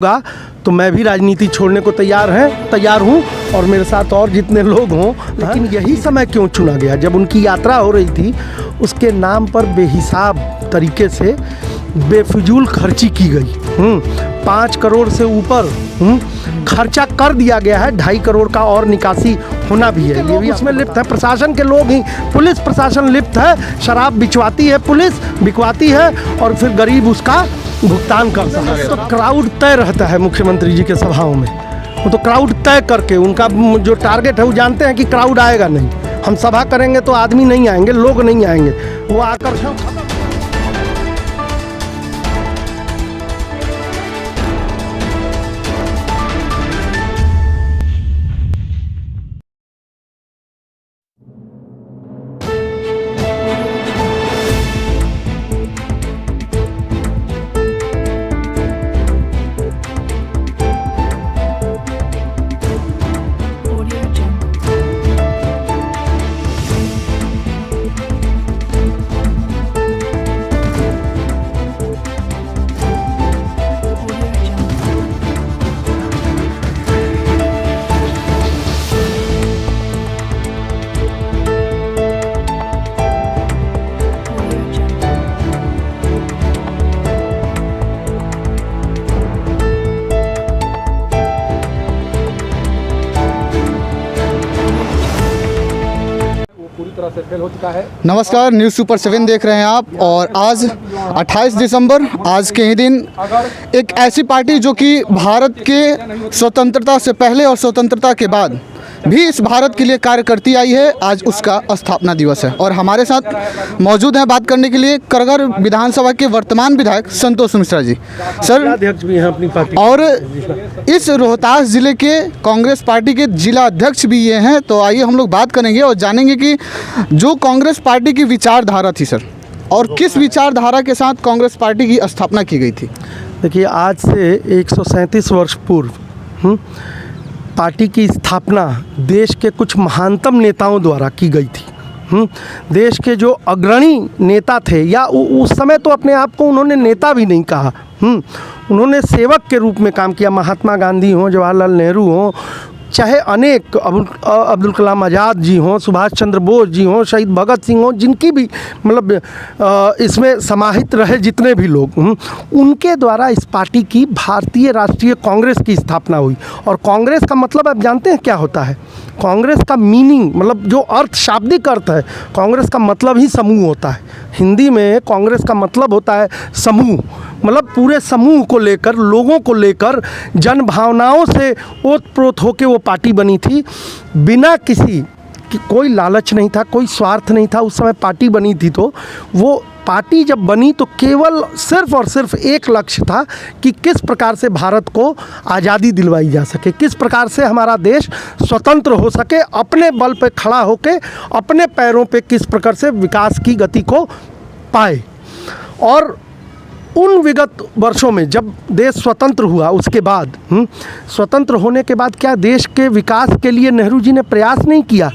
होगा तो मैं भी राजनीति छोड़ने को तैयार हूँ और मेरे साथ और जितने लोग हों। लेकिन यही समय क्यों चुना गया? जब उनकी यात्रा हो रही थी उसके नाम पर बेहिसाब तरीके से बेफिजूल खर्ची की गई। 5 करोड़ से ऊपर खर्चा कर दिया गया है। 2.5 करोड़ का और निकासी होना भी है। ये भी उसमें लिप्त है, प्रशासन के लोग ही, पुलिस प्रशासन लिप्त है। शराब बिचवाती है पुलिस, बिकवाती है और फिर गरीब उसका भुगतान करता है। तो क्राउड तय रहता है मुख्यमंत्री जी के सभाओं में। वो तो क्राउड तय करके उनका जो टारगेट है वो जानते हैं कि क्राउड आएगा नहीं। हम सभा करेंगे तो आदमी नहीं आएंगे, लोग नहीं आएंगे, वो आकर्षण खत्म। से फेल हो चुका है। नमस्कार, न्यूज़ सुपर 7 देख रहे हैं आप। और आज 28 दिसंबर, आज के ही दिन एक ऐसी पार्टी जो कि भारत के स्वतंत्रता से पहले और स्वतंत्रता के बाद भी इस भारत के लिए कार्य करती आई है, आज उसका स्थापना दिवस है। और हमारे साथ मौजूद हैं बात करने के लिए करगर विधानसभा के वर्तमान विधायक संतोष मिश्रा जी। सर, अध्यक्ष भी हैं अपनी पार्टी और इस रोहतास जिले के कांग्रेस पार्टी के जिला अध्यक्ष भी ये हैं। तो आइए हम लोग बात करेंगे और जानेंगे कि जो कांग्रेस पार्टी की विचारधारा थी सर, और किस विचारधारा के साथ कांग्रेस पार्टी की स्थापना की गई थी। देखिए, आज से 137 वर्ष पूर्व पार्टी की स्थापना देश के कुछ महानतम नेताओं द्वारा की गई थी। देश के जो अग्रणी नेता थे, या उस समय तो अपने आप को उन्होंने नेता भी नहीं कहा, उन्होंने सेवक के रूप में काम किया। महात्मा गांधी हों, जवाहरलाल नेहरू हों, चाहे अनेक अब्दुल कलाम आज़ाद जी हों, सुभाष चंद्र बोस जी हों, शहीद भगत सिंह हों, जिनकी भी मतलब इसमें समाहित रहे जितने भी लोग, उनके द्वारा इस पार्टी की भारतीय राष्ट्रीय कांग्रेस की स्थापना हुई। और कांग्रेस का मतलब आप जानते हैं क्या होता है? कांग्रेस का मीनिंग, मतलब जो अर्थ, शाब्दिक अर्थ है, कांग्रेस का मतलब ही समूह होता है। हिंदी में कांग्रेस का मतलब होता है समूह, मतलब पूरे समूह को लेकर, लोगों को लेकर, जन भावनाओं से ओतप्रोत होकर वो पार्टी बनी थी। बिना किसी कि कोई लालच नहीं था, कोई स्वार्थ नहीं था। उस समय पार्टी बनी थी तो वो पार्टी जब बनी तो केवल सिर्फ और सिर्फ एक लक्ष्य था कि किस प्रकार से भारत को आज़ादी दिलवाई जा सके, किस प्रकार से हमारा देश स्वतंत्र हो सके, अपने बल पे खड़ा होके अपने पैरों पे किस प्रकार से विकास की गति को पाए। और उन विगत वर्षों में जब देश स्वतंत्र हुआ, उसके बाद स्वतंत्र होने के बाद क्या देश के विकास के लिए नेहरू जी ने प्रयास नहीं किया?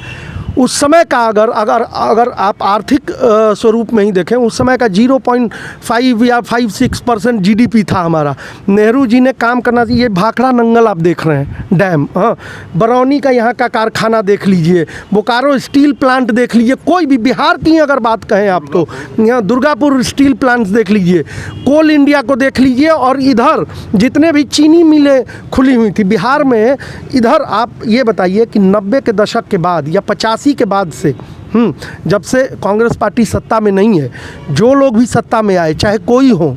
उस समय का अगर आप आर्थिक स्वरूप में ही देखें, उस समय का 0.5 या 5-6% GDP था हमारा। नेहरू जी ने काम करना चाहिए। भाखड़ा नंगल आप देख रहे हैं, डैम, बरौनी का यहाँ का कारखाना देख लीजिए, बोकारो स्टील प्लांट देख लीजिए, कोई भी बिहार की अगर बात कहें आप तो यहाँ दुर्गापुर स्टील प्लांट्स देख लीजिए, कोल इंडिया को देख लीजिए। और इधर जितने भी चीनी मिलें खुली हुई थी बिहार में, इधर आप ये बताइए कि 90 के दशक के बाद या 85 के बाद से, जब से कांग्रेस पार्टी सत्ता में नहीं है, जो लोग भी सत्ता में आए, चाहे कोई हो,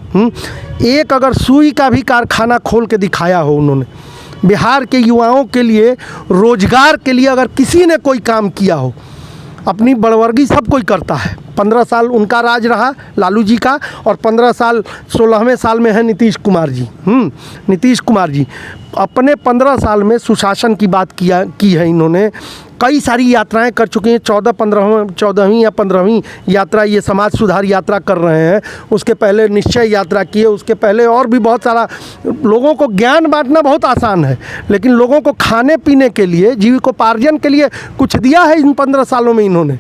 एक अगर सुई का भी कारखाना खोल के दिखाया हो उन्होंने, बिहार के युवाओं के लिए रोजगार के लिए अगर किसी ने कोई काम किया हो, अपनी बड़वर्गी सब कोई करता है। 15 साल उनका राज रहा, लालू जी का, और 15 साल 16वें साल में है नीतीश कुमार जी। नीतीश कुमार जी अपने 15 साल में सुशासन की बात की है इन्होंने। कई सारी यात्राएं कर चुके हैं। 14वीं या 15वीं यात्रा ये समाज सुधार यात्रा कर रहे हैं। उसके पहले निश्चय यात्रा की है, उसके पहले और भी बहुत सारा। लोगों को ज्ञान बांटना बहुत आसान है, लेकिन लोगों को खाने पीने के लिए, जीविकोपार्जन के लिए कुछ दिया है इन 15 सालों में इन्होंने?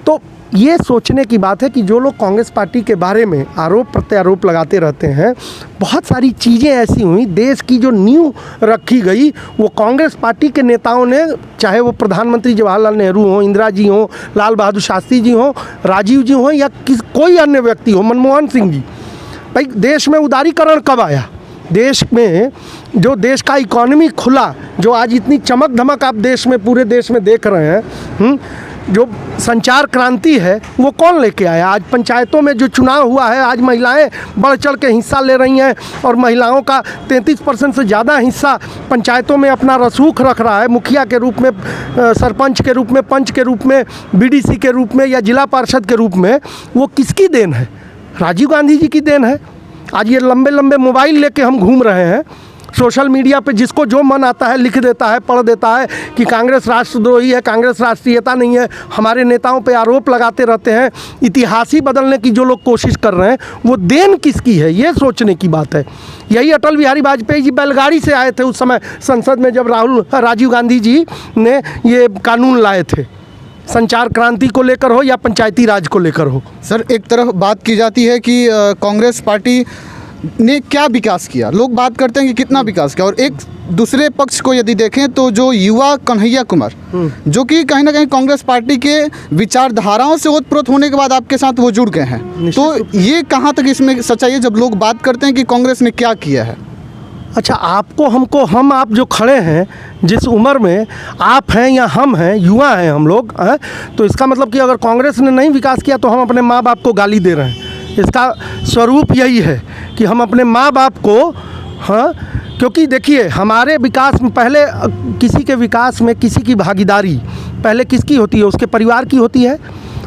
तो ये सोचने की बात है कि जो लोग कांग्रेस पार्टी के बारे में आरोप प्रत्यारोप लगाते रहते हैं, बहुत सारी चीज़ें ऐसी हुई, देश की जो नींव रखी गई वो कांग्रेस पार्टी के नेताओं ने, चाहे वो प्रधानमंत्री जवाहरलाल नेहरू हों, इंदिरा जी हों, लाल बहादुर शास्त्री जी हों, राजीव जी हों, या कोई अन्य व्यक्ति हो, मनमोहन सिंह जी। भाई देश में उदारीकरण कब आया? देश में जो देश का इकॉनमी खुला, जो आज इतनी चमक धमक आप देश में, पूरे देश में देख रहे हैं, जो संचार क्रांति है, वो कौन लेके आया? आज पंचायतों में जो चुनाव हुआ है, आज महिलाएं बढ़ चढ़ के हिस्सा ले रही हैं और महिलाओं का 33% से ज़्यादा हिस्सा पंचायतों में अपना रसूख रख रहा है, मुखिया के रूप में, सरपंच के रूप में, पंच के रूप में, बीडीसी के रूप में या जिला पार्षद के रूप में। वो किसकी देन है? राजीव गांधी जी की देन है। आज ये लंबे लंबे मोबाइल लेके हम घूम रहे हैं, सोशल मीडिया पे जिसको जो मन आता है लिख देता है, पढ़ देता है कि कांग्रेस राष्ट्रद्रोही है, कांग्रेस राष्ट्रीयता नहीं है, हमारे नेताओं पे आरोप लगाते रहते हैं। इतिहास ही बदलने की जो लोग कोशिश कर रहे हैं, वो देन किसकी है, ये सोचने की बात है। यही अटल बिहारी वाजपेयी जी बैलगाड़ी से आए थे उस समय संसद में, जब राजीव गांधी जी ने ये कानून लाए थे, संचार क्रांति को लेकर हो या पंचायती राज को लेकर हो। सर, एक तरफ बात की जाती है कि कांग्रेस पार्टी ने क्या विकास किया, लोग बात करते हैं कि कितना विकास किया, और एक दूसरे पक्ष को यदि देखें तो जो युवा कन्हैया कुमार, जो कि कहीं ना कहीं कांग्रेस पार्टी के विचारधाराओं से ओतप्रोत होने के बाद आपके साथ वो जुड़ गए हैं, तो ये कहाँ तक इसमें सच्चाई है जब लोग बात करते हैं कि कांग्रेस ने क्या किया है? अच्छा, आपको, हमको, हम आप जो खड़े हैं, जिस उम्र में आप हैं या हम हैं, युवा हैं हम लोग हैं, तो इसका मतलब कि अगर कांग्रेस ने नहीं विकास किया तो हम अपने माँ बाप को गाली दे रहे हैं। इसका स्वरूप यही है कि हम अपने माँ बाप को, हाँ, क्योंकि देखिए हमारे विकास में पहले, किसी के विकास में किसी की भागीदारी पहले किसकी होती है? उसके परिवार की होती है।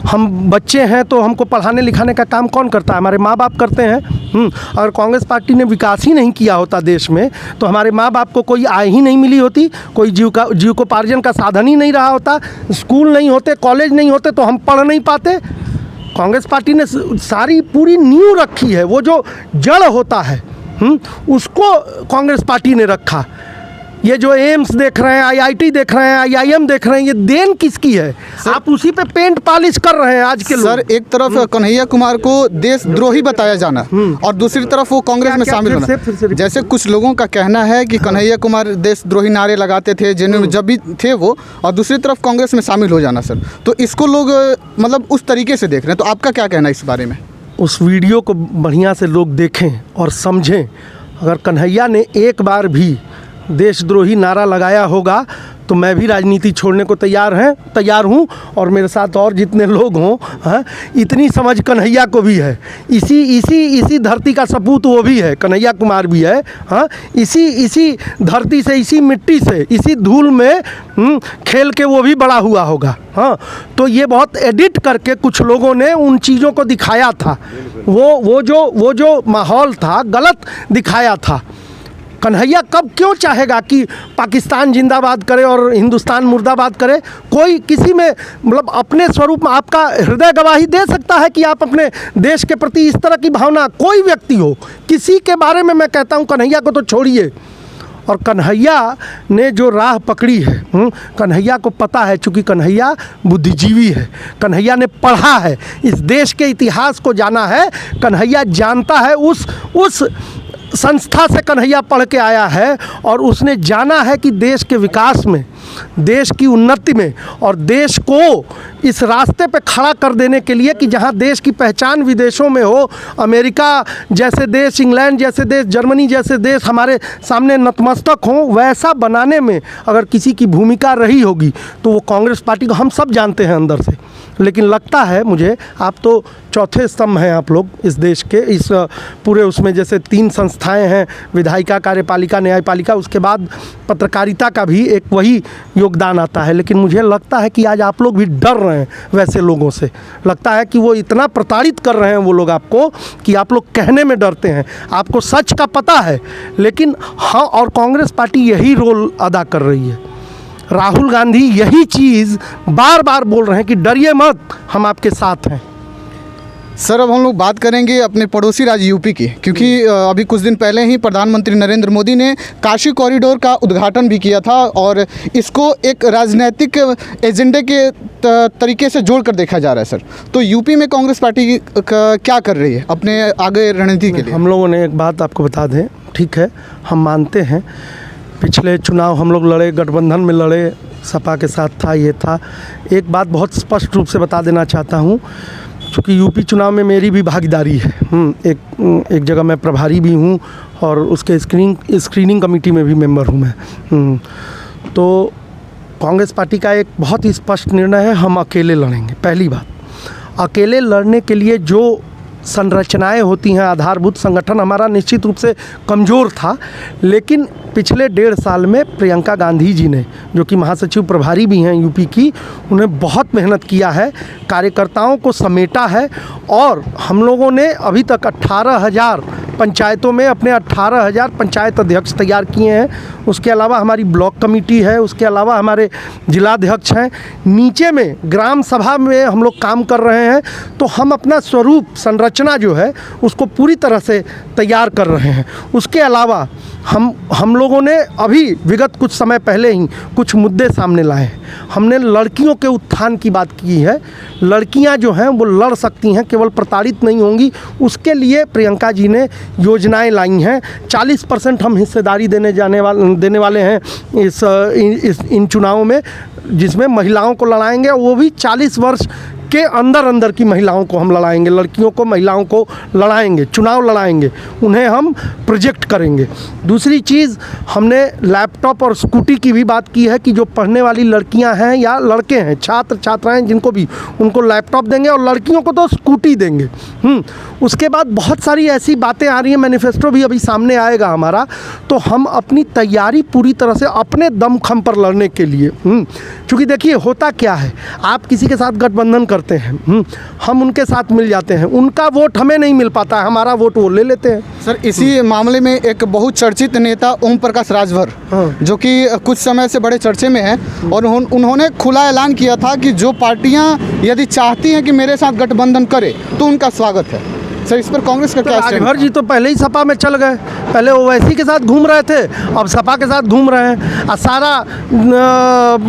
हम बच्चे हैं तो हमको पढ़ाने लिखाने का काम कौन करता है? हमारे माँ बाप करते हैं। अगर कांग्रेस पार्टी ने विकास ही नहीं किया होता देश में, तो हमारे माँ बाप को कोई आय ही नहीं मिली होती, कोई जीविकोपार्जन का साधन ही नहीं रहा होता, स्कूल नहीं होते, कॉलेज नहीं होते, तो हम पढ़ नहीं पाते। कांग्रेस पार्टी ने सारी पूरी नींव रखी है, वो जो जड़ होता है उसको कांग्रेस पार्टी ने रखा। ये जो एम्स देख रहे हैं, आईआईटी देख रहे हैं, आईआईएम देख रहे हैं, ये देन किसकी है? आप उसी पे पेंट पॉलिश कर रहे हैं आज के लोग। सर, एक तरफ कन्हैया कुमार को देशद्रोही बताया जाना और दूसरी तरफ वो कांग्रेस में शामिल होना। जैसे कुछ लोगों का कहना है कि कन्हैया कुमार देशद्रोही नारे लगाते थे जेएनयू में जब भी थे वो, और दूसरी तरफ कांग्रेस में शामिल हो जाना। सर, तो इसको लोग मतलब उस तरीके से देख रहे हैं, तो आपका क्या कहना है इस बारे में? उस वीडियो को बढ़िया से लोग देखें और समझें। अगर कन्हैया ने एक बार भी देशद्रोही नारा लगाया होगा तो मैं भी राजनीति छोड़ने को तैयार हूँ, और मेरे साथ और जितने लोग हों। हाँ, इतनी समझ कन्हैया को भी है, इसी धरती का सपूत वो भी है, कन्हैया कुमार भी है। हाँ, इसी धरती से, इसी मिट्टी से, इसी धूल में खेल के वो भी बड़ा हुआ होगा। हाँ, तो ये बहुत एडिट करके कुछ लोगों ने उन चीज़ों को दिखाया था, वो जो माहौल था गलत दिखाया था। कन्हैया कब क्यों चाहेगा कि पाकिस्तान जिंदाबाद करे और हिंदुस्तान मुर्दाबाद करे? कोई किसी में, मतलब अपने स्वरूप में आपका हृदय गवाही दे सकता है कि आप अपने देश के प्रति इस तरह की भावना, कोई व्यक्ति हो, किसी के बारे में मैं कहता हूँ, कन्हैया को तो छोड़िए। और कन्हैया ने जो राह पकड़ी है, कन्हैया को पता है, चूँकि कन्हैया बुद्धिजीवी है, कन्हैया ने पढ़ा है, इस देश के इतिहास को जाना है, कन्हैया जानता है, उस संस्था से कन्हैया पढ़ के आया है, और उसने जाना है कि देश के विकास में, देश की उन्नति में, और देश को इस रास्ते पे खड़ा कर देने के लिए कि जहां देश की पहचान विदेशों में हो, अमेरिका जैसे देश, इंग्लैंड जैसे देश, जर्मनी जैसे देश हमारे सामने नतमस्तक हों, वैसा बनाने में अगर किसी की भूमिका रही होगी तो वो कांग्रेस पार्टी को, हम सब जानते हैं अंदर से। लेकिन लगता है मुझे, आप तो चौथे स्तंभ हैं आप लोग इस देश के, इस पूरे उसमें जैसे 3 संस्थाएं हैं, विधायिका, कार्यपालिका, न्यायपालिका, उसके बाद पत्रकारिता का भी एक वही योगदान आता है। लेकिन मुझे लगता है कि आज आप लोग भी डर रहे हैं वैसे लोगों से। लगता है कि वो इतना प्रताड़ित कर रहे हैं वो लोग आपको कि आप लोग कहने में डरते हैं। आपको सच का पता है, लेकिन हाँ, और कांग्रेस पार्टी यही रोल अदा कर रही है। राहुल गांधी यही चीज़ बार बार बोल रहे हैं कि डरिए मत, हम आपके साथ हैं। सर अब हम लोग बात करेंगे अपने पड़ोसी राज्य यूपी की, क्योंकि अभी कुछ दिन पहले ही प्रधानमंत्री नरेंद्र मोदी ने काशी कॉरिडोर का उद्घाटन भी किया था और इसको एक राजनीतिक एजेंडे के तरीके से जोड़कर देखा जा रहा है सर। तो यूपी में कांग्रेस पार्टी क्या कर रही है अपने आगे रणनीति के लिए? हम लोगों ने एक बात आपको बता दें, ठीक है, हम मानते हैं पिछले चुनाव हम लोग लड़े, गठबंधन में लड़े, सपा के साथ था, ये था। एक बात बहुत स्पष्ट रूप से बता देना चाहता हूँ, चूँकि यूपी चुनाव में मेरी भी भागीदारी है। एक जगह मैं प्रभारी भी हूँ और उसके स्क्रीनिंग कमेटी में भी मेंबर हूँ मैं। तो कांग्रेस पार्टी का एक बहुत ही स्पष्ट निर्णय है, हम अकेले लड़ेंगे। पहली बात, अकेले लड़ने के लिए जो संरचनाएं होती हैं, आधारभूत संगठन हमारा निश्चित रूप से कमज़ोर था, लेकिन पिछले 1.5 साल में प्रियंका गांधी जी ने, जो कि महासचिव प्रभारी भी हैं यूपी की, उन्हें बहुत मेहनत किया है, कार्यकर्ताओं को समेटा है और हम लोगों ने अभी तक 18,000 पंचायतों में अपने 18,000 पंचायत अध्यक्ष तैयार किए हैं। उसके अलावा हमारी ब्लॉक कमेटी है, उसके अलावा हमारे जिलाध्यक्ष हैं, नीचे में ग्राम सभा में हम लोग काम कर रहे हैं। तो हम अपना स्वरूप संरचना जो है उसको पूरी तरह से तैयार कर रहे हैं। उसके अलावा हम लोगों ने अभी विगत कुछ समय पहले ही कुछ मुद्दे सामने लाए हैं। हमने लड़कियों के उत्थान की बात की है। लड़कियां जो हैं वो लड़ सकती हैं, केवल प्रताड़ित नहीं होंगी। उसके लिए प्रियंका जी ने योजनाएं लाई हैं। 40% हम हिस्सेदारी देने वाले हैं इन चुनावों में, जिसमें महिलाओं को लड़ाएंगे, वो भी 40 वर्ष के अंदर की महिलाओं को हम लड़ाएंगे, लड़कियों को, महिलाओं को लड़ाएंगे, चुनाव लड़ाएंगे, उन्हें हम प्रोजेक्ट करेंगे। दूसरी चीज़, हमने लैपटॉप और स्कूटी की भी बात की है कि जो पढ़ने वाली लड़कियां हैं या लड़के हैं, छात्र छात्राएं जिनको भी, उनको लैपटॉप देंगे और लड़कियों को तो स्कूटी देंगे। उसके बाद बहुत सारी ऐसी बातें आ रही हैं, मैनिफेस्टो भी अभी सामने आएगा हमारा। तो हम अपनी तैयारी पूरी तरह से अपने दमखम पर लड़ने के लिए, चूँकि देखिए होता क्या है, आप किसी के साथ गठबंधन करते हैं, हम उनके साथ मिल जाते हैं, उनका वोट हमें नहीं मिल पाता है, हमारा वोट वो ले लेते हैं। सर इसी मामले में एक बहुत चर्चित नेता ओम प्रकाश राजभर, जो कि कुछ समय से बड़े चर्चे में हैं, और उन्होंने खुला ऐलान किया था कि जो पार्टियां यदि चाहती हैं कि मेरे साथ गठबंधन करे तो उनका स्वागत है। सर इस पर कांग्रेस का क्या स्टैंड? राजभर जी तो पहले ही सपा में चल गए, पहले ओवैसी के साथ घूम रहे थे, अब सपा के साथ घूम रहे हैं और सारा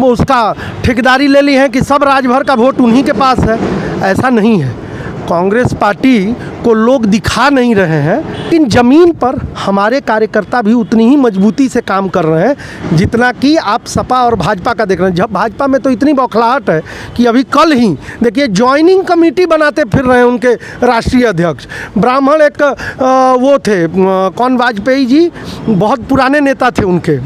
उसका ठेकेदारी ले ली है कि सब राजभर का वोट उन्हीं के पास है। ऐसा नहीं है। कांग्रेस पार्टी को लोग दिखा नहीं रहे हैं, लेकिन ज़मीन पर हमारे कार्यकर्ता भी उतनी ही मजबूती से काम कर रहे हैं जितना कि आप सपा और भाजपा का देख रहे हैं। जब भाजपा में तो इतनी बौखलाहट है कि अभी कल ही देखिए ज्वाइनिंग कमेटी बनाते फिर रहे हैं उनके राष्ट्रीय अध्यक्ष। ब्राह्मण एक वो थे, कौन, वाजपेयी जी, बहुत पुराने नेता थे उनके,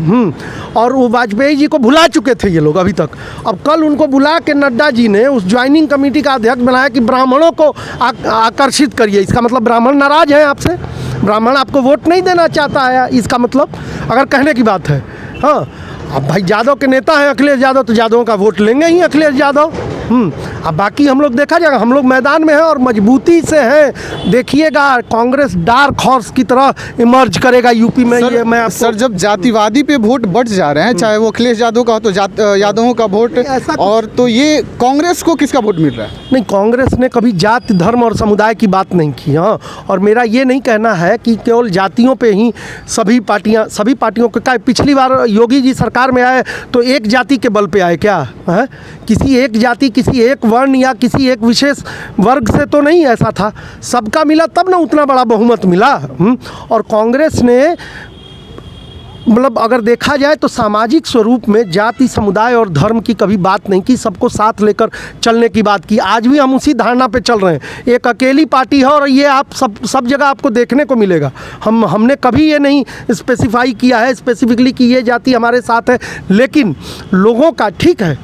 और वो वाजपेयी जी को भुला चुके थे ये लोग अभी तक। अब कल उनको बुला के नड्डा जी ने उस ज्वाइनिंग कमेटी का अध्यक्ष बनाया कि ब्राह्मणों को आकर्षित करिए। इसका मतलब ब्राह्मण नाराज हैं आपसे, ब्राह्मण आपको वोट नहीं देना चाहता है, इसका मतलब अगर कहने की बात है। हाँ, अब भाई यादव के नेता हैं अखिलेश यादव, तो यादवों का वोट लेंगे ही अखिलेश यादव। अब बाकी हम लोग देखा जाएगा, हम लोग मैदान में हैं और मजबूती से हैं। देखिएगा कांग्रेस डार्क हॉर्स की तरह इमर्ज करेगा यूपी में। ये मैं सर जब जातिवादी पे वोट बढ़ जा रहे हैं, चाहे वो अखिलेश यादव का हो तो यादवों का वोट, और तो ये कांग्रेस को किसका वोट मिल रहा है? नहीं, कांग्रेस ने कभी जाति, धर्म और समुदाय की बात नहीं की। हाँ, और मेरा ये नहीं कहना है कि केवल जातियों पे ही सभी पार्टियों को, क्या पिछली बार योगी जी सरकार में आए तो एक जाति के बल पे आए क्या है? किसी एक जाति, किसी एक वर्ण या किसी एक विशेष वर्ग से तो नहीं ऐसा था, सबका मिला तब ना उतना बड़ा बहुमत मिला। और कांग्रेस ने मतलब अगर देखा जाए तो सामाजिक स्वरूप में जाति, समुदाय और धर्म की कभी बात नहीं की, सबको साथ लेकर चलने की बात की। आज भी हम उसी धारणा पे चल रहे हैं। एक अकेली पार्टी है और ये आप सब जगह आपको देखने को मिलेगा। हमने कभी ये नहीं स्पेसिफाई किया है स्पेसिफिकली कि ये जाति हमारे साथ है, लेकिन लोगों का, ठीक है,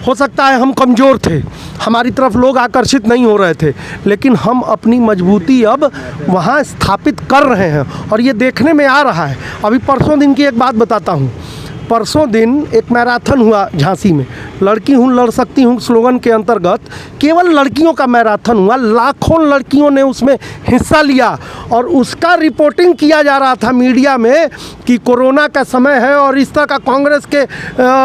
हो सकता है हम कमज़ोर थे, हमारी तरफ लोग आकर्षित नहीं हो रहे थे, लेकिन हम अपनी मजबूती अब वहाँ स्थापित कर रहे हैं और ये देखने में आ रहा है। अभी परसों दिन की एक बात बताता हूँ। परसों दिन एक मैराथन हुआ झांसी में, लड़की हूँ लड़ सकती हूँ स्लोगन के अंतर्गत केवल लड़कियों का मैराथन हुआ, लाखों लड़कियों ने उसमें हिस्सा लिया और उसका रिपोर्टिंग किया जा रहा था मीडिया में कि कोरोना का समय है और इस तरह का कांग्रेस के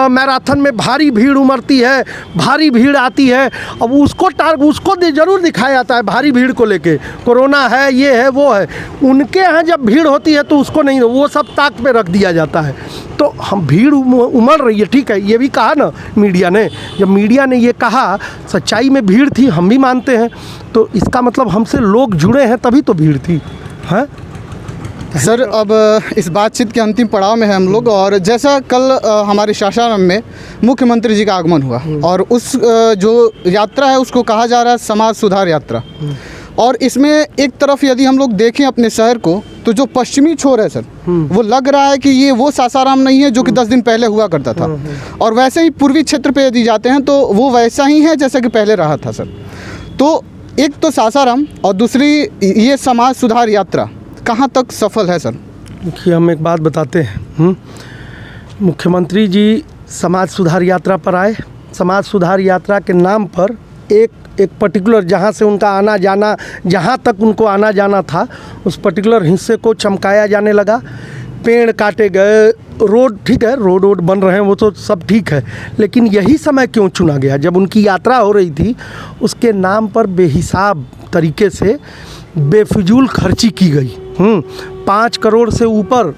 मैराथन में भारी भीड़ उमड़ती है, भारी भीड़ आती है। अब उसको ज़रूर दिखाया जाता है भारी भीड़ को लेके, कोरोना है, ये है, वो है। उनके यहाँ जब भीड़ होती है तो उसको नहीं, वो सब ताक पे रख दिया जाता है। तो हम भीड़ उमड़ रही है, ठीक है, ये भी कहा ना मीडिया ने, जब मीडिया ने ये कहा सच्चाई में भीड़ थी, हम भी मानते हैं, तो इसका मतलब हमसे लोग जुड़े हैं तभी तो भीड़ थी, हैं। सर, अब इस बातचीत के अंतिम पड़ाव में हैं हम लोग, और जैसा कल हमारे सासाराम में मुख्यमंत्री जी का आगमन हुआ और उस जो यात्रा है उसको कहा जा रहा है समाज सुधार यात्रा, और इसमें एक तरफ यदि हम लोग देखें अपने शहर को तो जो पश्चिमी छोर है सर, वो लग रहा है कि ये वो सासाराम नहीं है जो कि 10 दिन पहले हुआ करता था, और वैसे ही पूर्वी क्षेत्र पे यदि जाते हैं तो वो वैसा ही है जैसा कि पहले रहा था सर। तो एक तो सासाराम और दूसरी ये समाज सुधार यात्रा कहाँ तक सफल है सर? देखिए, हम एक बात बताते हैं, मुख्यमंत्री जी समाज सुधार यात्रा पर आए, समाज सुधार यात्रा के नाम पर एक पर्टिकुलर जहाँ से उनका आना जाना, जहाँ तक उनको आना जाना था उस पर्टिकुलर हिस्से को चमकाया जाने लगा, पेड़ काटे गए, रोड, ठीक है, रोड बन रहे हैं, वो तो सब ठीक है, लेकिन यही समय क्यों चुना गया जब उनकी यात्रा हो रही थी? उसके नाम पर बेहिसाब तरीके से बेफिजूल खर्ची की गई। 5 करोड़ से ऊपर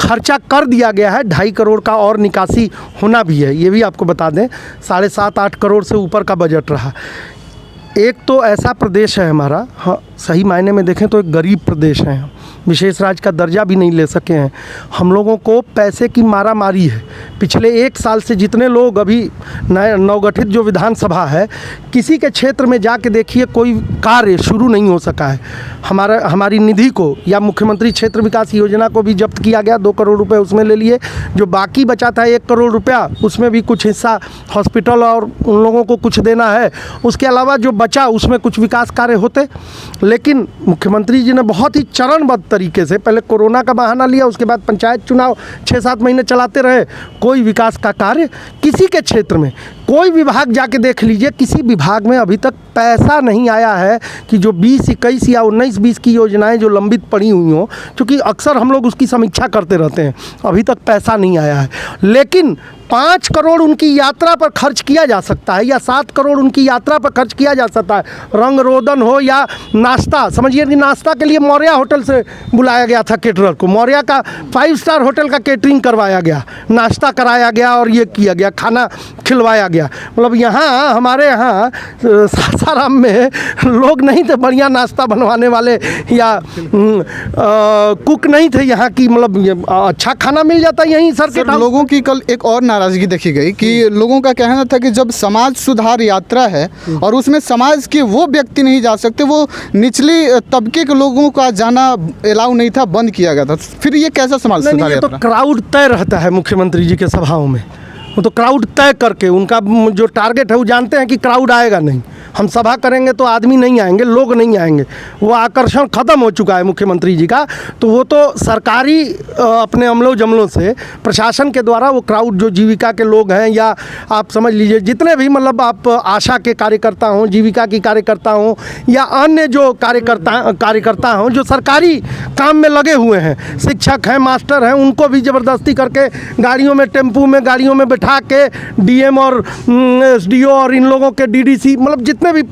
खर्चा कर दिया गया है, 2.5 करोड़ का और निकासी होना भी है, ये भी आपको बता दें। 7.5-8 करोड़ से ऊपर का बजट रहा। एक तो ऐसा प्रदेश है हमारा, हाँ, सही मायने में देखें तो एक गरीब प्रदेश है, विशेष राज्य का दर्जा भी नहीं ले सके हैं। हम लोगों को पैसे की मारा मारी है। पिछले 1 साल से जितने लोग अभी नवगठित जो विधानसभा है, किसी के क्षेत्र में जाके देखिए कोई कार्य शुरू नहीं हो सका है। हमारी निधि को या मुख्यमंत्री क्षेत्र विकास योजना को भी जब्त किया गया, 2 करोड़ रुपए उसमें ले लिए। जो बाकी बचा था 1 करोड़ रुपया, उसमें भी कुछ हिस्सा हॉस्पिटल और उन लोगों को कुछ देना है। उसके अलावा जो बचा उसमें कुछ विकास कार्य होते, लेकिन मुख्यमंत्री जी ने बहुत ही चरणबद्ध तरीके से पहले कोरोना का बहाना लिया, उसके बाद पंचायत चुनाव 6-7 महीने चलाते रहे, कोई विकास का कार्य किसी के क्षेत्र में, कोई विभाग जाके देख लीजिए, किसी विभाग में अभी तक पैसा नहीं आया है कि जो 20-21 या 19-20 की योजनाएं जो लंबित पड़ी हुई हों, क्योंकि अक्सर हम लोग उसकी समीक्षा करते रहते हैं, अभी तक पैसा नहीं आया है। लेकिन 5 करोड़ उनकी यात्रा पर खर्च किया जा सकता है या 7 करोड़ उनकी यात्रा पर खर्च किया जा सकता है। रंग रोदन हो या नाश्ता, समझिए कि नाश्ता के लिए मौर्य होटल से बुलाया गया था केटरर को, मौर्य का 5 स्टार होटल का केटरिंग करवाया गया, नाश्ता कराया गया और ये किया गया, खाना खिलवाया गया। मतलब यहाँ हमारे यहाँ सासाराम में लोग नहीं थे बढ़िया नाश्ता बनवाने वाले या कुक नहीं थे यहाँ की, मतलब अच्छा खाना मिल जाता यहीं सर के। लोगों की कल एक और नाराजगी देखी गई कि लोगों का कहना था कि जब समाज सुधार यात्रा है और उसमें समाज के वो व्यक्ति नहीं जा सकते, वो निचली तबके के लोगों का जाना अलाउ नहीं था, बंद किया गया था। फिर ये कैसा समाज सुधार यात्रा? तो क्राउड तय रहता है मुख्यमंत्री जी के सभाओं में, वो तो क्राउड तय करके उनका जो टारगेट है वो जानते हैं कि क्राउड आएगा नहीं, हम सभा करेंगे तो आदमी नहीं आएंगे, लोग नहीं आएंगे, वो आकर्षण ख़त्म हो चुका है मुख्यमंत्री जी का। तो वो तो सरकारी अपने अमलों जमलों से प्रशासन के द्वारा वो क्राउड जो जीविका के लोग हैं या आप समझ लीजिए जितने भी मतलब आप आशा के कार्यकर्ता हों, जीविका की कार्यकर्ता हों या अन्य जो कार्यकर्ता हों जो सरकारी काम में लगे हुए हैं, शिक्षक हैं, मास्टर हैं, उनको भी ज़बरदस्ती करके गाड़ियों में, टेम्पू में, गाड़ियों में बैठा के डीएम और एसडीओ और इन लोगों के डीडीसी, मतलब जितने भी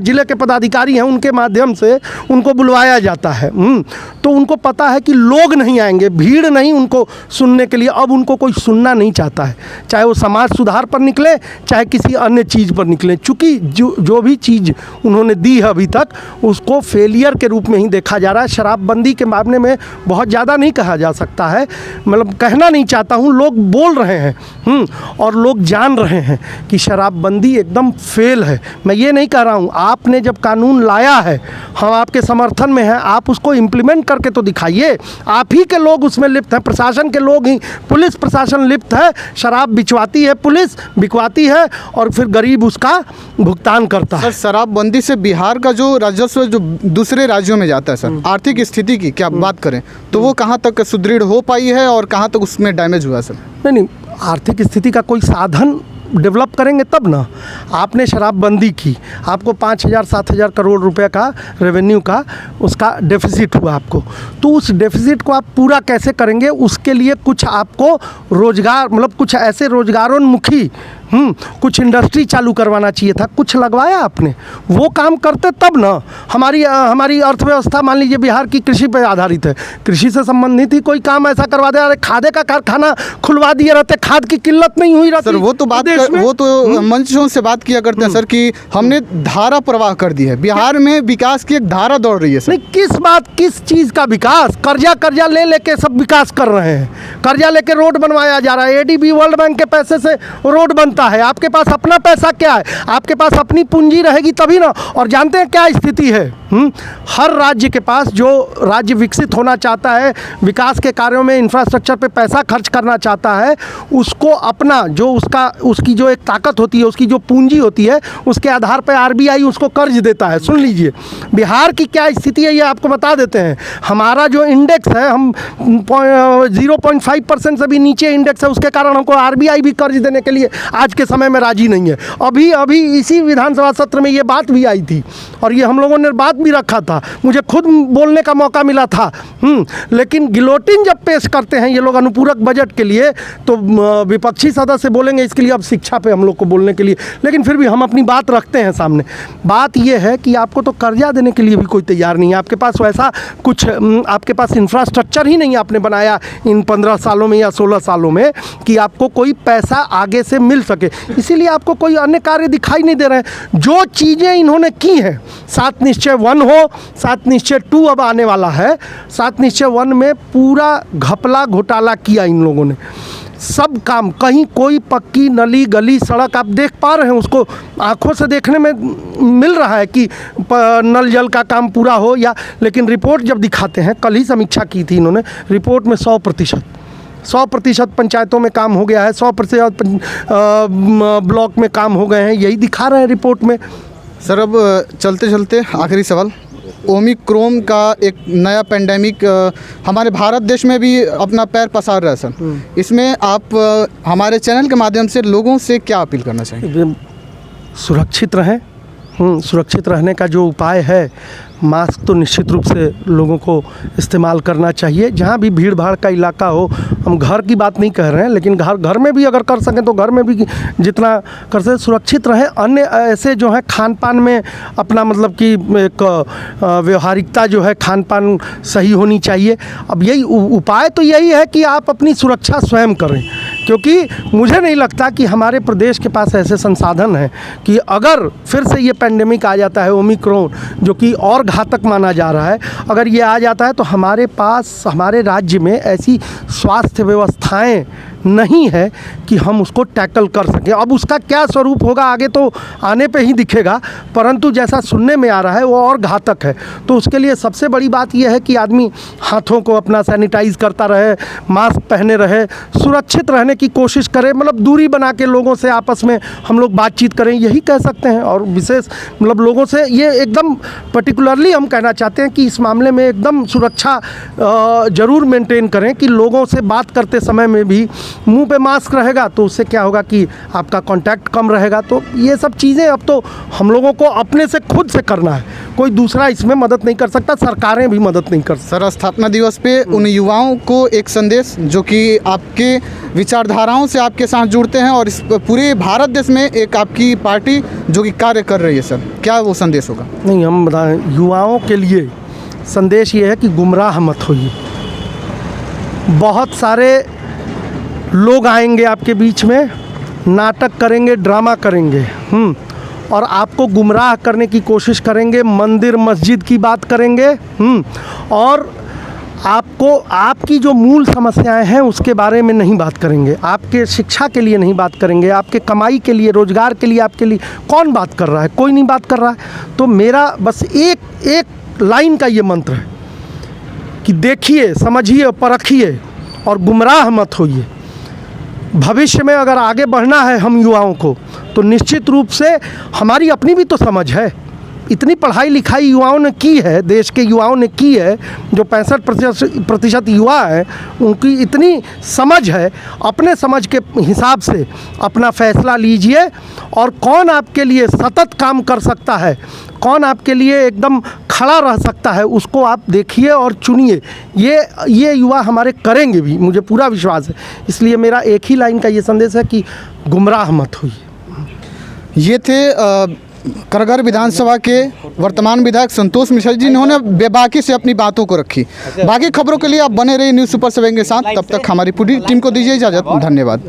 जिले के पदाधिकारी हैं उनके माध्यम से उनको बुलवाया जाता है। तो उनको पता है कि लोग नहीं आएंगे, भीड़ नहीं उनको सुनने के लिए, अब उनको कोई सुनना नहीं चाहता है, चाहे वो समाज सुधार पर निकले चाहे किसी अन्य चीज़ पर निकले। चूँकि जो भी चीज़ उन्होंने दी है अभी तक उसको फेलियर के रूप में ही देखा जा रहा है। शराबबंदी के मामले में बहुत ज़्यादा नहीं कहा जा सकता है, मतलब कहना नहीं चाहता हूँ, लोग बोल रहे हैं और लोग जान रहे हैं कि शराबबंदी एकदम फेल है। मैं ये नहीं कह रहा हूँ, आपने जब कानून लाया है हम आपके समर्थन में हैं, आप उसको इम्प्लीमेंट करके तो दिखाइए। आप ही के लोग उसमें लिप्त हैं, प्रशासन के लोग ही, पुलिस प्रशासन लिप्त है। शराब बिचवाती है पुलिस, बिकवाती है और फिर गरीब उसका भुगतान करता है। सर, शराबबंदी से बिहार का जो राजस्व जो दूसरे राज्यों में जाता है सर, आर्थिक स्थिति की क्या बात करें तो वो कहाँ तक सुदृढ़ हो पाई है और कहाँ तक उसमें डैमेज हुआ सर? नहीं, आर्थिक स्थिति का कोई साधन डेवलप करेंगे तब ना। आपने शराबबंदी की, आपको 5,000-7,000 करोड़ रुपए का रेवेन्यू का उसका डेफिसिट हुआ आपको, तो उस डेफिसिट को आप पूरा कैसे करेंगे? उसके लिए कुछ आपको रोजगार, मतलब कुछ ऐसे रोजगारोन्मुखी कुछ इंडस्ट्री चालू करवाना चाहिए था। कुछ लगवाया आपने? वो काम करते तब ना। हमारी अर्थव्यवस्था मान लीजिए बिहार की कृषि पर आधारित है, कृषि से संबंधित ही कोई काम ऐसा करवा दे। अरे खादे का कारखाना खुलवा दिए रहते, खाद की किल्लत नहीं हुई रहती। सर वो तो मंचों से बात किया करते हैं सर कि हमने धारा प्रवाह कर दी है, बिहार में विकास की एक धारा दौड़ रही है सर। नहीं, किस चीज़ का विकास? कर्जा लेके सब विकास कर रहे हैं। कर्जा लेके रोड बनवाया जा रहा है, एडीबी वर्ल्ड बैंक के पैसे से रोड बनता है। आपके पास अपना पैसा क्या है? आपके पास अपनी पूंजी रहेगी तभी ना। और जानते हैं क्या स्थिति है? हर राज्य के पास, जो राज्य विकसित होना चाहता है, विकास के कार्यों में इंफ्रास्ट्रक्चर पे पैसा खर्च करना चाहता है, उसको अपना जो उसकी जो एक ताकत होती है, उसकी जो पूंजी होती है, उसके आधार पर आरबीआई उसको कर्ज देता है। सुन लीजिए बिहार की क्या स्थिति है, ये आपको बता देते हैं। हमारा जो इंडेक्स है, हम 0.5% से भी नीचे इंडेक्स है, उसके कारण हमको आरबीआई भी कर्ज देने के लिए आज के समय में राजी नहीं है। अभी इसी विधानसभा सत्र में ये बात भी आई थी और ये हम लोगों ने बात भी रखा था, मुझे खुद बोलने का मौका मिला था। लेकिन गिलोटिन जब पेश करते हैं ये लोग अनुपूरक बजट के लिए, तो विपक्षी सदस्य बोलेंगे इसके लिए अब शिक्षा पे हम लोग को बोलने के लिए, लेकिन फिर भी हम अपनी बात रखते हैं सामने। बात ये है कि आपको तो कर्जा देने के लिए भी कोई तैयार नहीं है। आपके पास वैसा कुछ, आपके पास इंफ्रास्ट्रक्चर ही नहीं आपने बनाया इन 15 सालों में या 16 सालों में कि आपको कोई पैसा आगे से मिल सके। इसीलिए आपको कोई अन्य कार्य दिखाई नहीं दे रहे हैं। जो चीज़ें इन्होंने की हैं, 7 निश्चय 1 हो, 7 निश्चय 2 अब आने वाला है। 7 निश्चय 1 में पूरा घपला घोटाला किया इन लोगों ने। सब काम, कहीं कोई पक्की नली गली सड़क आप देख पा रहे हैं, उसको आंखों से देखने में मिल रहा है कि नल जल का काम पूरा हो या, लेकिन रिपोर्ट जब दिखाते हैं, कल ही समीक्षा की थी इन्होंने, रिपोर्ट में 100% पंचायतों में काम हो गया है, 100% ब्लॉक में काम हो गए हैं, यही दिखा रहे हैं रिपोर्ट में। सर अब चलते चलते आखिरी सवाल, ओमिक्रॉन का एक नया पेंडेमिक हमारे भारत देश में भी अपना पैर पसार रहा है सर, इसमें आप हमारे चैनल के माध्यम से लोगों से क्या अपील करना चाहेंगे? सुरक्षित रहें। सुरक्षित रहने का जो उपाय है, मास्क तो निश्चित रूप से लोगों को इस्तेमाल करना चाहिए। जहाँ भी भीड़ भाड़ का इलाका हो, हम घर की बात नहीं कह रहे हैं, लेकिन घर में भी अगर कर सकें तो घर में भी जितना कर सकें सुरक्षित रहें। अन्य ऐसे जो है खान पान में अपना, मतलब कि एक व्यवहारिकता जो है, खान पान सही होनी चाहिए। अब यही उपाय तो यही है कि आप अपनी सुरक्षा स्वयं करें, क्योंकि मुझे नहीं लगता कि हमारे प्रदेश के पास ऐसे संसाधन हैं कि अगर फिर से ये पेंडेमिक आ जाता है ओमिक्रॉन, जो कि और घातक माना जा रहा है, अगर ये आ जाता है तो हमारे पास, हमारे राज्य में ऐसी स्वास्थ्य व्यवस्थाएं नहीं है कि हम उसको टैकल कर सकें। अब उसका क्या स्वरूप होगा आगे तो आने पे ही दिखेगा, परंतु जैसा सुनने में आ रहा है वो और घातक है। तो उसके लिए सबसे बड़ी बात यह है कि आदमी हाथों को अपना सैनिटाइज करता रहे, मास्क पहने रहे, सुरक्षित रहने की कोशिश करे, मतलब दूरी बना के लोगों से आपस में हम लोग बातचीत करें, यही कह सकते हैं। और विशेष मतलब लोगों से ये एकदम पर्टिकुलरली हम कहना चाहते हैं कि इस मामले में एकदम सुरक्षा ज़रूर मेंटेन करें कि लोगों से बात करते समय में भी मुंह पे मास्क रहेगा तो उससे क्या होगा कि आपका कांटेक्ट कम रहेगा। तो ये सब चीज़ें अब तो हम लोगों को अपने से खुद से करना है, कोई दूसरा इसमें मदद नहीं कर सकता, सरकारें भी मदद नहीं कर सकती। सर, स्थापना दिवस पे उन युवाओं को एक संदेश जो कि आपके विचारधाराओं से आपके साथ जुड़ते हैं और इस पूरे भारत देश में एक आपकी पार्टी जो कि कार्य कर रही है, सर क्या वो संदेश होगा? नहीं, हम बताएं, युवाओं के लिए संदेश ये है कि गुमराह मत होइए। बहुत सारे लोग आएंगे आपके बीच में, नाटक करेंगे, ड्रामा करेंगे, और आपको गुमराह करने की कोशिश करेंगे, मंदिर मस्जिद की बात करेंगे, और आपको आपकी जो मूल समस्याएं हैं उसके बारे में नहीं बात करेंगे, आपके शिक्षा के लिए नहीं बात करेंगे, आपके कमाई के लिए, रोजगार के लिए, आपके लिए कौन बात कर रहा है? कोई नहीं बात कर रहा है। तो मेरा बस एक लाइन का ये मंत्र है कि देखिए, समझिए, परखिए और गुमराह मत होइए। भविष्य में अगर आगे बढ़ना है हम युवाओं को, तो निश्चित रूप से हमारी अपनी भी तो समझ है। इतनी पढ़ाई लिखाई युवाओं ने की है, देश के युवाओं ने की है, जो 65% युवा हैं उनकी इतनी समझ है। अपने समझ के हिसाब से अपना फैसला लीजिए, और कौन आपके लिए सतत काम कर सकता है, कौन आपके लिए एकदम खड़ा रह सकता है, उसको आप देखिए और चुनिए। ये युवा हमारे करेंगे भी, मुझे पूरा विश्वास है। इसलिए मेरा एक ही लाइन का ये संदेश है कि गुमराह मत होइए। ये थे करगर विधानसभा के वर्तमान विधायक संतोष मिश्रा जी, जिन्होंने बेबाकी से अपनी बातों को रखी। बाकी खबरों के लिए आप बने रहिए न्यूज़ सुपर 7 के साथ। तब तक हमारी पूरी टीम को दीजिए इजाज़त। धन्यवाद।